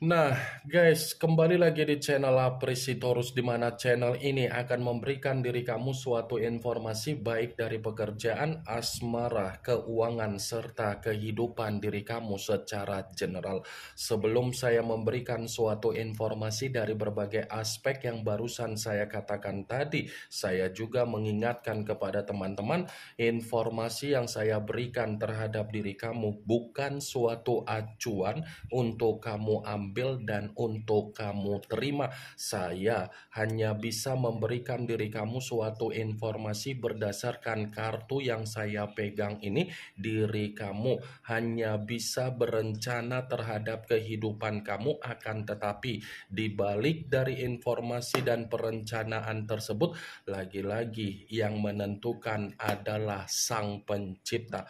Nah, guys, kembali lagi di channel Apresitorus, di mana channel ini akan memberikan diri kamu suatu informasi baik dari pekerjaan, asmara, keuangan, serta kehidupan diri kamu secara general. Sebelum saya memberikan suatu informasi dari berbagai aspek yang barusan saya katakan tadi, saya juga mengingatkan kepada teman-teman, informasi yang saya berikan terhadap diri kamu bukan suatu acuan untuk kamu ambil dan untuk kamu terima. Saya hanya bisa memberikan diri kamu suatu informasi berdasarkan kartu yang saya pegang ini. Diri kamu hanya bisa berencana terhadap kehidupan kamu, akan tetapi di balik dari informasi dan perencanaan tersebut, lagi-lagi yang menentukan adalah Sang Pencipta.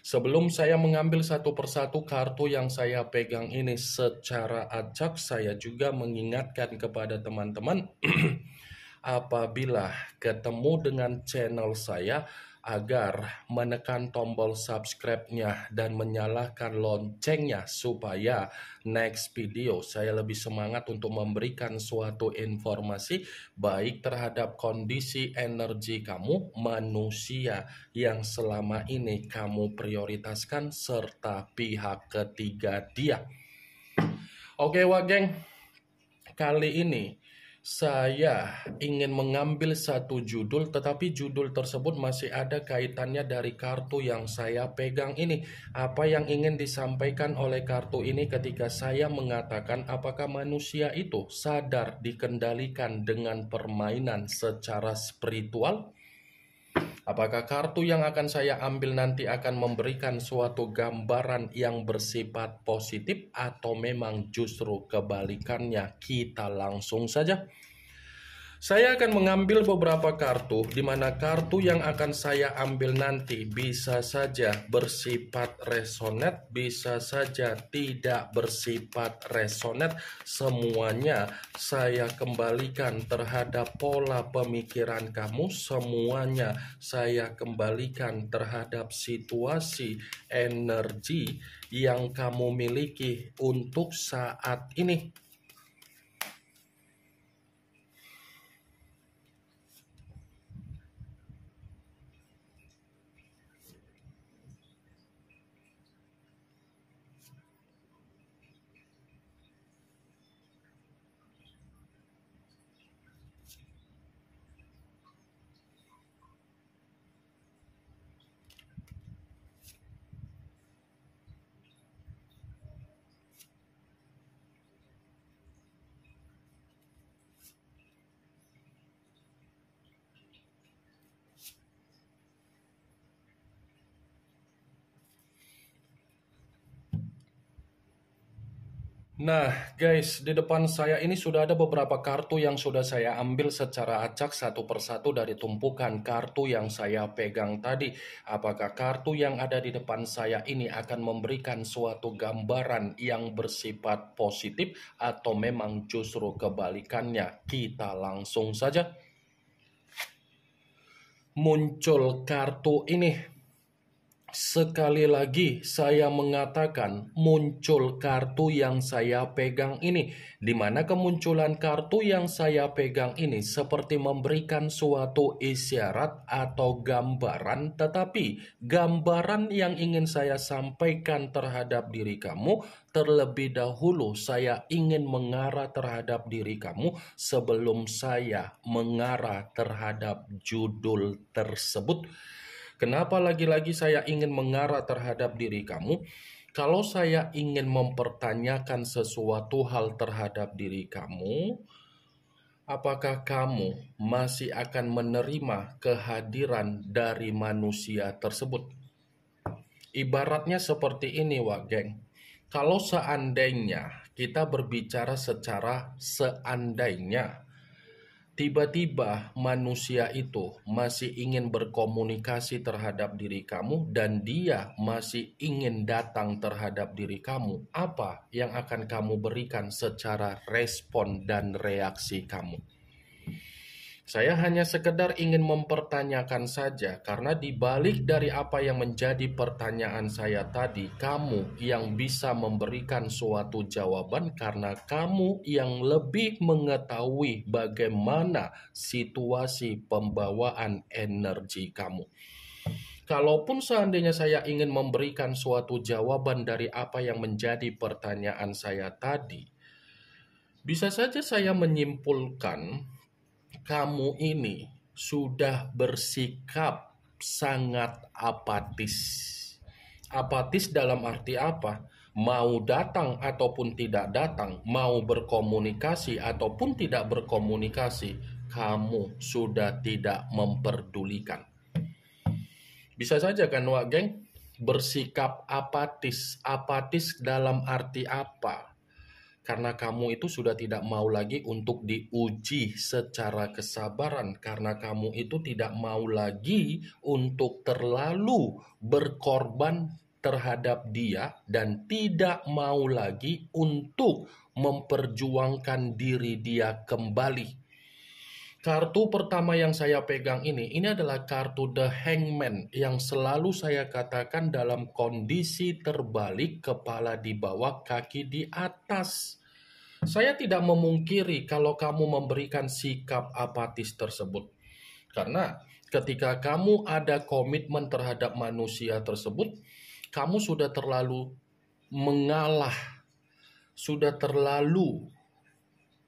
Sebelum saya mengambil satu persatu kartu yang saya pegang ini secara acak, saya juga mengingatkan kepada teman-teman apabila ketemu dengan channel saya agar menekan tombol subscribe-nya dan menyalakan loncengnya supaya next video saya lebih semangat untuk memberikan suatu informasi baik terhadap kondisi energi kamu, manusia yang selama ini kamu prioritaskan, serta pihak ketiga dia. Oke, Wageng, kali ini saya ingin mengambil satu judul, tetapi judul tersebut masih ada kaitannya dari kartu yang saya pegang ini. Apa yang ingin disampaikan oleh kartu ini ketika saya mengatakan apakah manusia itu sadar dikendalikan dengan permainan secara spiritual? Apakah kartu yang akan saya ambil nanti akan memberikan suatu gambaran yang bersifat positif atau memang justru kebalikannya? Kita langsung saja. Saya akan mengambil beberapa kartu, di mana kartu yang akan saya ambil nanti bisa saja bersifat resonate, bisa saja tidak bersifat resonate. Semuanya saya kembalikan terhadap pola pemikiran kamu, semuanya saya kembalikan terhadap situasi energi yang kamu miliki untuk saat ini. Nah, guys, di depan saya ini sudah ada beberapa kartu yang sudah saya ambil secara acak satu persatu dari tumpukan kartu yang saya pegang tadi. Apakah kartu yang ada di depan saya ini akan memberikan suatu gambaran yang bersifat positif atau memang justru kebalikannya? Kita langsung saja. Muncul kartu ini. Sekali lagi saya mengatakan muncul kartu yang saya pegang ini, di mana kemunculan kartu yang saya pegang ini seperti memberikan suatu isyarat atau gambaran, tetapi gambaran yang ingin saya sampaikan terhadap diri kamu, terlebih dahulu saya ingin mengarah terhadap diri kamu sebelum saya mengarah terhadap judul tersebut. Kenapa lagi-lagi saya ingin mengarah terhadap diri kamu? Kalau saya ingin mempertanyakan sesuatu hal terhadap diri kamu, apakah kamu masih akan menerima kehadiran dari manusia tersebut? Ibaratnya seperti ini, Wak Geng. Kalau seandainya kita berbicara secara seandainya, tiba-tiba manusia itu masih ingin berkomunikasi terhadap diri kamu dan dia masih ingin datang terhadap diri kamu, apa yang akan kamu berikan secara respon dan reaksi kamu? Saya hanya sekedar ingin mempertanyakan saja, karena di balik dari apa yang menjadi pertanyaan saya tadi, kamu yang bisa memberikan suatu jawaban karena kamu yang lebih mengetahui bagaimana situasi pembawaan energi kamu. Kalaupun seandainya saya ingin memberikan suatu jawaban dari apa yang menjadi pertanyaan saya tadi, bisa saja saya menyimpulkan kamu ini sudah bersikap sangat apatis. Apatis dalam arti apa? Mau datang ataupun tidak datang, mau berkomunikasi ataupun tidak berkomunikasi, kamu sudah tidak memperdulikan. Bisa saja kan, Wak Geng? Bersikap apatis. Apatis dalam arti apa? Karena kamu itu sudah tidak mau lagi untuk diuji secara kesabaran. Karena kamu itu tidak mau lagi untuk terlalu berkorban terhadap dia. Dan tidak mau lagi untuk memperjuangkan diri dia kembali. Kartu pertama yang saya pegang ini adalah kartu The Hangman yang selalu saya katakan dalam kondisi terbalik, kepala di bawah, kaki di atas. Saya tidak memungkiri kalau kamu memberikan sikap apatis tersebut. Karena ketika kamu ada komitmen terhadap manusia tersebut, kamu sudah terlalu mengalah, sudah terlalu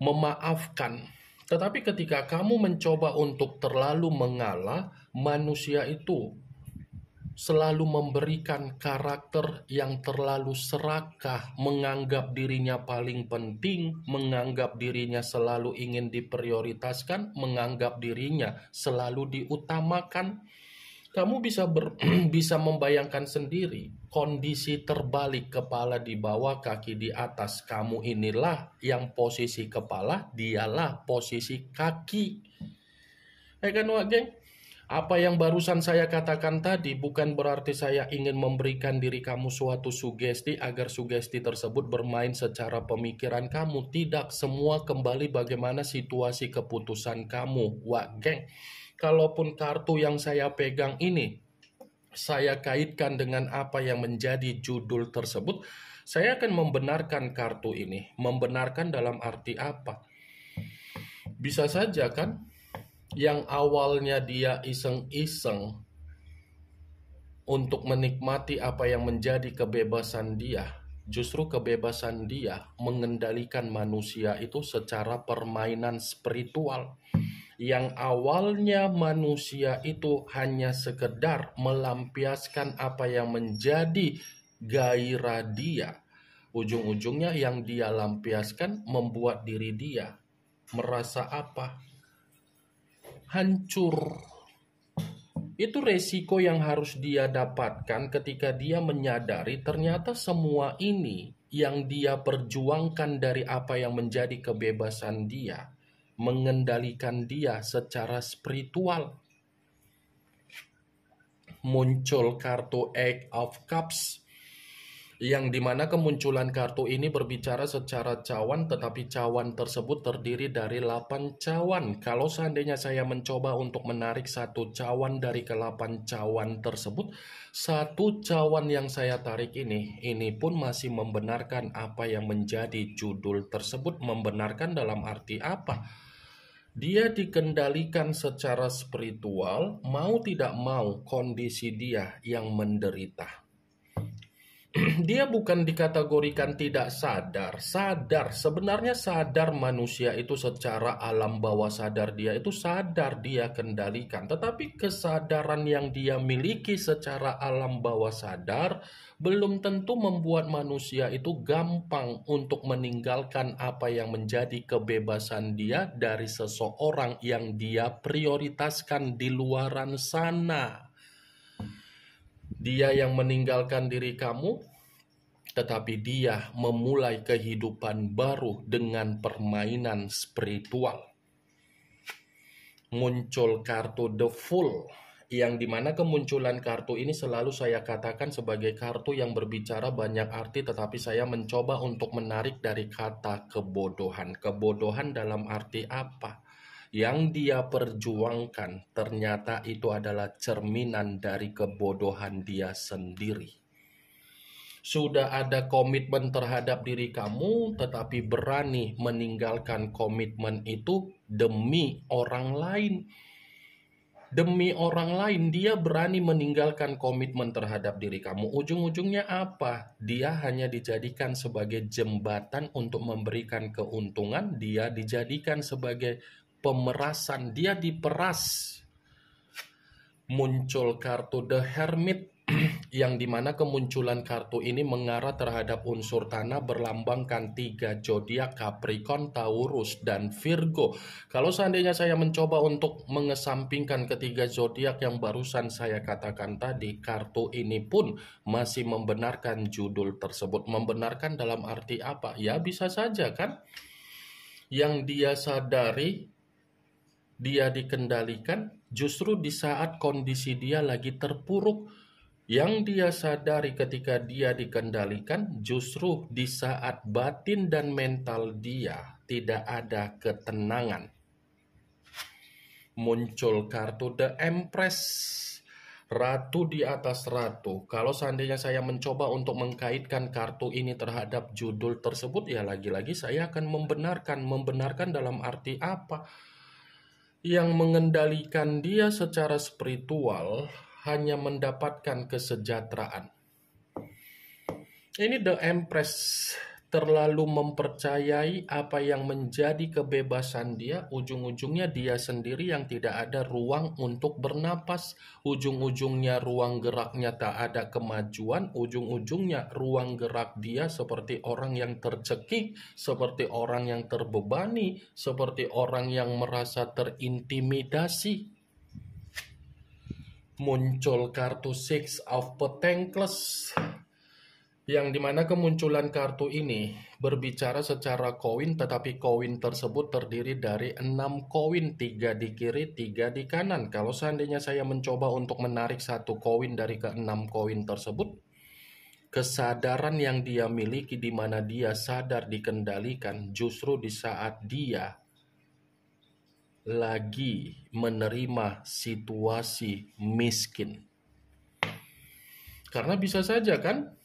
memaafkan. Tetapi ketika kamu mencoba untuk terlalu mengalah, manusia itu selalu memberikan karakter yang terlalu serakah, menganggap dirinya paling penting, menganggap dirinya selalu ingin diprioritaskan, menganggap dirinya selalu diutamakan. Kamu bisa membayangkan sendiri kondisi terbalik, kepala di bawah, kaki di atas. Kamu inilah yang posisi kepala, dialah posisi kaki. Ya kan, Wak Geng? Apa yang barusan saya katakan tadi bukan berarti saya ingin memberikan diri kamu suatu sugesti agar sugesti tersebut bermain secara pemikiran kamu. Tidak, semua kembali bagaimana situasi keputusan kamu, Wak Geng. Kalaupun kartu yang saya pegang ini saya kaitkan dengan apa yang menjadi judul tersebut, saya akan membenarkan kartu ini. Membenarkan dalam arti apa? Bisa saja kan, yang awalnya dia iseng-iseng untuk menikmati apa yang menjadi kebebasan dia, justru kebebasan dia mengendalikan manusia itu secara permainan spiritual. Yang awalnya manusia itu hanya sekedar melampiaskan apa yang menjadi gairah dia, ujung-ujungnya yang dia lampiaskan membuat diri dia merasa apa? Hancur. Itu resiko yang harus dia dapatkan ketika dia menyadari ternyata semua ini yang dia perjuangkan dari apa yang menjadi kebebasan dia, mengendalikan dia secara spiritual. Muncul kartu Eight of Cups, yang dimana kemunculan kartu ini berbicara secara cawan, tetapi cawan tersebut terdiri dari 8 cawan. Kalau seandainya saya mencoba untuk menarik satu cawan dari ke-8 cawan tersebut, satu cawan yang saya tarik ini pun masih membenarkan apa yang menjadi judul tersebut. Membenarkan dalam arti apa? Dia dikendalikan secara spiritual, mau tidak mau kondisi dia yang menderita. Dia bukan dikategorikan tidak sadar, sadar. Sebenarnya sadar manusia itu secara alam bawah sadar dia itu sadar dia kendalikan. Tetapi kesadaran yang dia miliki secara alam bawah sadar belum tentu membuat manusia itu gampang untuk meninggalkan apa yang menjadi kebebasan dia dari seseorang yang dia prioritaskan di luaran sana. Dia yang meninggalkan diri kamu, tetapi dia memulai kehidupan baru dengan permainan spiritual. Muncul kartu The Fool, yang dimana kemunculan kartu ini selalu saya katakan sebagai kartu yang berbicara banyak arti, tetapi saya mencoba untuk menarik dari kata kebodohan. Kebodohan dalam arti apa? yang dia perjuangkan ternyata itu adalah cerminan dari kebodohan dia sendiri. Sudah ada komitmen terhadap diri kamu, tetapi berani meninggalkan komitmen itu demi orang lain. Demi orang lain, dia berani meninggalkan komitmen terhadap diri kamu. Ujung-ujungnya apa? Dia hanya dijadikan sebagai jembatan untuk memberikan keuntungan. Dia dijadikan sebagai pemerasan. Dia diperas. Muncul kartu The Hermit, yang dimana kemunculan kartu ini mengarah terhadap unsur tanah berlambangkan 3 zodiak Capricorn, Taurus, dan Virgo. Kalau seandainya saya mencoba untuk mengesampingkan ketiga zodiak yang barusan saya katakan tadi, kartu ini pun masih membenarkan judul tersebut. Membenarkan dalam arti apa? Ya bisa saja kan? Yang dia sadari, dia dikendalikan justru di saat kondisi dia lagi terpuruk. Yang dia sadari ketika dia dikendalikan justru di saat batin dan mental dia tidak ada ketenangan. Muncul kartu The Empress, ratu di atas ratu. Kalau seandainya saya mencoba untuk mengkaitkan kartu ini terhadap judul tersebut, ya lagi-lagi saya akan membenarkan. Membenarkan dalam arti apa? Yang mengendalikan dia secara spiritual hanya mendapatkan kesejahteraan. Ini The Empress terlalu mempercayai apa yang menjadi kebebasan dia, ujung-ujungnya dia sendiri yang tidak ada ruang untuk bernapas, ujung-ujungnya ruang geraknya tak ada kemajuan, ujung-ujungnya ruang gerak dia seperti orang yang tercekik, seperti orang yang terbebani, seperti orang yang merasa terintimidasi. Muncul kartu Six of Pentacles, yang dimana kemunculan kartu ini berbicara secara koin, tetapi koin tersebut terdiri dari 6 koin, 3 di kiri, 3 di kanan. Kalau seandainya saya mencoba untuk menarik 1 koin dari ke-6 koin tersebut, kesadaran yang dia miliki di mana dia sadar dikendalikan justru di saat dia lagi menerima situasi miskin. Karena bisa saja kan,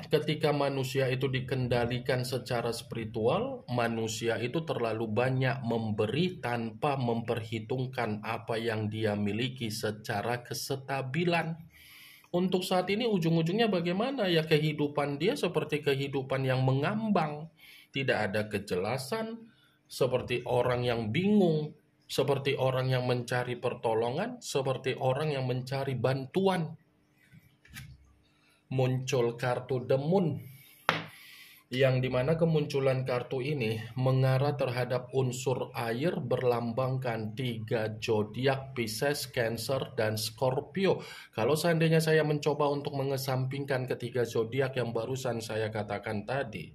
ketika manusia itu dikendalikan secara spiritual, manusia itu terlalu banyak memberi tanpa memperhitungkan apa yang dia miliki secara kestabilan. Untuk saat ini ujung-ujungnya bagaimana? Ya kehidupan dia seperti kehidupan yang mengambang. Tidak ada kejelasan, seperti orang yang bingung, seperti orang yang mencari pertolongan, seperti orang yang mencari bantuan. Muncul kartu The Moon, yang dimana kemunculan kartu ini mengarah terhadap unsur air berlambangkan 3 zodiak Pisces, Cancer, dan Scorpio. Kalau seandainya saya mencoba untuk mengesampingkan ketiga zodiak yang barusan saya katakan tadi,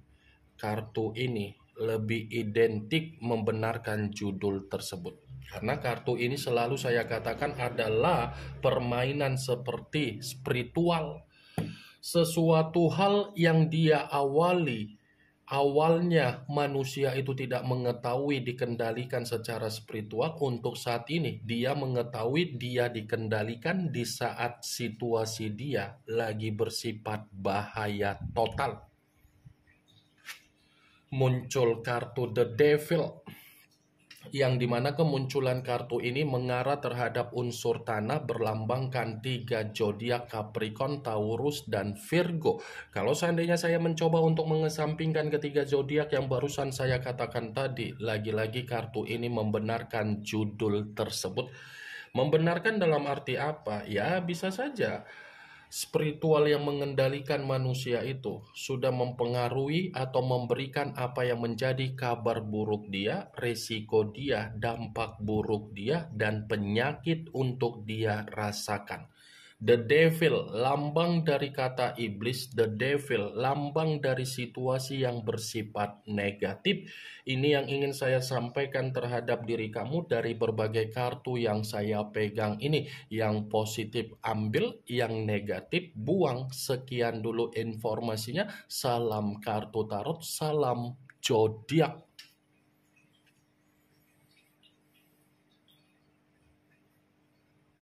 kartu ini lebih identik membenarkan judul tersebut. Karena kartu ini selalu saya katakan adalah permainan seperti spiritual. Sesuatu hal yang dia awalnya manusia itu tidak mengetahui dikendalikan secara spiritual, untuk saat ini dia mengetahui dia dikendalikan di saat situasi dia lagi bersifat bahaya total. Muncul kartu The Devil, yang dimana kemunculan kartu ini mengarah terhadap unsur tanah berlambangkan 3 zodiak Capricorn, Taurus, dan Virgo. Kalau seandainya saya mencoba untuk mengesampingkan ketiga zodiak yang barusan saya katakan tadi, lagi-lagi kartu ini membenarkan judul tersebut. Membenarkan dalam arti apa? Ya bisa saja spiritual yang mengendalikan manusia itu sudah mempengaruhi atau memberikan apa yang menjadi kabar buruk dia, resiko dia, dampak buruk dia, dan penyakit untuk dia rasakan. The Devil, lambang dari kata iblis. The Devil, lambang dari situasi yang bersifat negatif. Ini yang ingin saya sampaikan terhadap diri kamu dari berbagai kartu yang saya pegang ini. Yang positif ambil, yang negatif buang. Sekian dulu informasinya. Salam kartu tarot, salam zodiak.